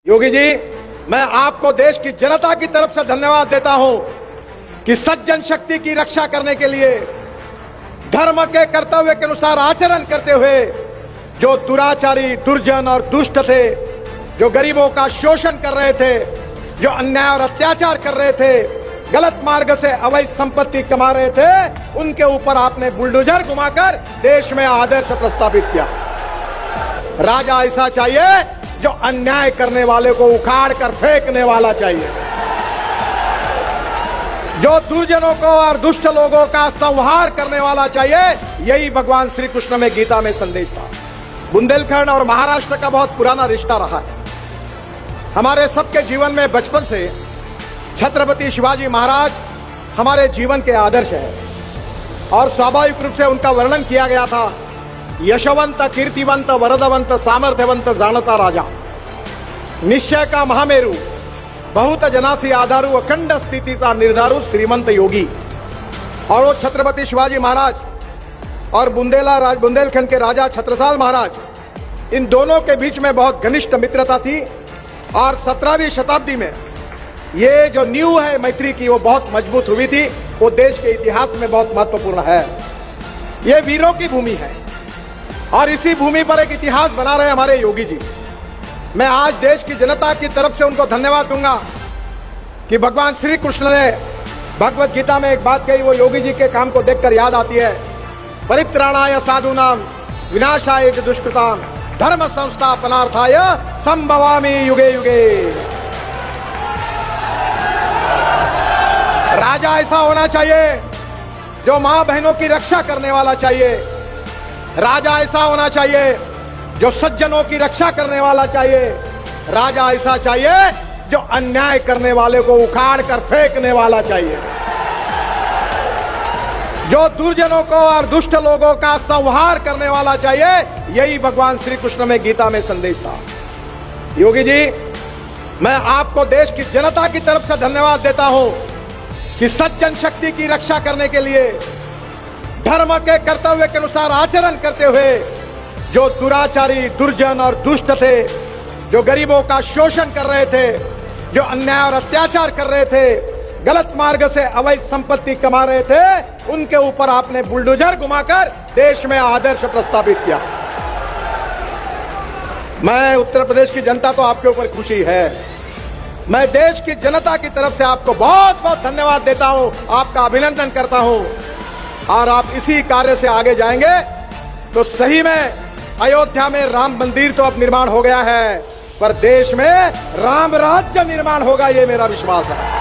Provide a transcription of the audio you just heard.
योगी जी, मैं आपको देश की जनता की तरफ से धन्यवाद देता हूं कि सज्जन शक्ति की रक्षा करने के लिए धर्म के कर्तव्य के अनुसार आचरण करते हुए जो दुराचारी, दुर्जन और दुष्ट थे, जो गरीबों का शोषण कर रहे थे, जो अन्याय और अत्याचार कर रहे थे, गलत मार्ग से अवैध संपत्ति कमा रहे थे, उनके ऊपर आपने बुलडोजर घुमाकर देश में आदर्श प्रस्तावित किया। राजा ऐसा चाहिए जो अन्याय करने वाले को उखाड़ कर फेंकने वाला चाहिए, जो दुर्जनों को और दुष्ट लोगों का संहार करने वाला चाहिए। यही भगवान श्री कृष्ण में गीता में संदेश था। बुंदेलखंड और महाराष्ट्र का बहुत पुराना रिश्ता रहा है। हमारे सबके जीवन में बचपन से छत्रपति शिवाजी महाराज हमारे जीवन के आदर्श है और स्वाभाविक रूप से उनका वर्णन किया गया था। यशवंत, कीर्तिवंत, वरदवंत, सामर्थ्यवंत, जानता राजा, निश्चय का महामेरु, बहुत जनासी आधारु, अखंड स्थिति का निर्धारु, श्रीमंत योगी। और वो छत्रपति शिवाजी महाराज और बुंदेलखंड के राजा छत्रसाल महाराज, इन दोनों के बीच में बहुत घनिष्ठ मित्रता थी। और 17वीं शताब्दी में ये जो नींव है मैत्री की, वो बहुत मजबूत हुई थी। वो देश के इतिहास में बहुत महत्वपूर्ण है। ये वीरों की भूमि है और इसी भूमि पर एक इतिहास बना रहे हमारे योगी जी। मैं आज देश की जनता की तरफ से उनको धन्यवाद दूंगा कि भगवान श्री कृष्ण ने भगवत गीता में एक बात कही, वो योगी जी के काम को देखकर याद आती है। परित्राणाय साधूनां विनाशाय च दुष्कृतां धर्म संस्थापनार्थाय संभवामि युगे युगे। राजा ऐसा होना चाहिए जो मां बहनों की रक्षा करने वाला चाहिए। राजा ऐसा होना चाहिए जो सज्जनों की रक्षा करने वाला चाहिए। राजा ऐसा चाहिए जो अन्याय करने वाले को उखाड़ कर फेंकने वाला चाहिए, जो दुर्जनों को और दुष्ट लोगों का संहार करने वाला चाहिए। यही भगवान श्री कृष्ण में गीता में संदेश था। योगी जी, मैं आपको देश की जनता की तरफ से धन्यवाद देता हूं कि सज्जन शक्ति की रक्षा करने के लिए धर्म के कर्तव्य के अनुसार आचरण करते हुए जो दुराचारी, दुर्जन और दुष्ट थे, जो गरीबों का शोषण कर रहे थे, जो अन्याय और अत्याचार कर रहे थे, गलत मार्ग से अवैध संपत्ति कमा रहे थे, उनके ऊपर आपने बुलडोजर घुमाकर देश में आदर्श प्रस्तावित किया। मैं उत्तर प्रदेश की जनता तो आपके ऊपर खुशी है। मैं देश की जनता की तरफ से आपको बहुत बहुत धन्यवाद देता हूं, आपका अभिनंदन करता हूं। और आप इसी कार्य से आगे जाएंगे तो सही में अयोध्या में राम मंदिर तो अब निर्माण हो गया है, पर देश में राम राज्य निर्माण होगा, ये मेरा विश्वास है।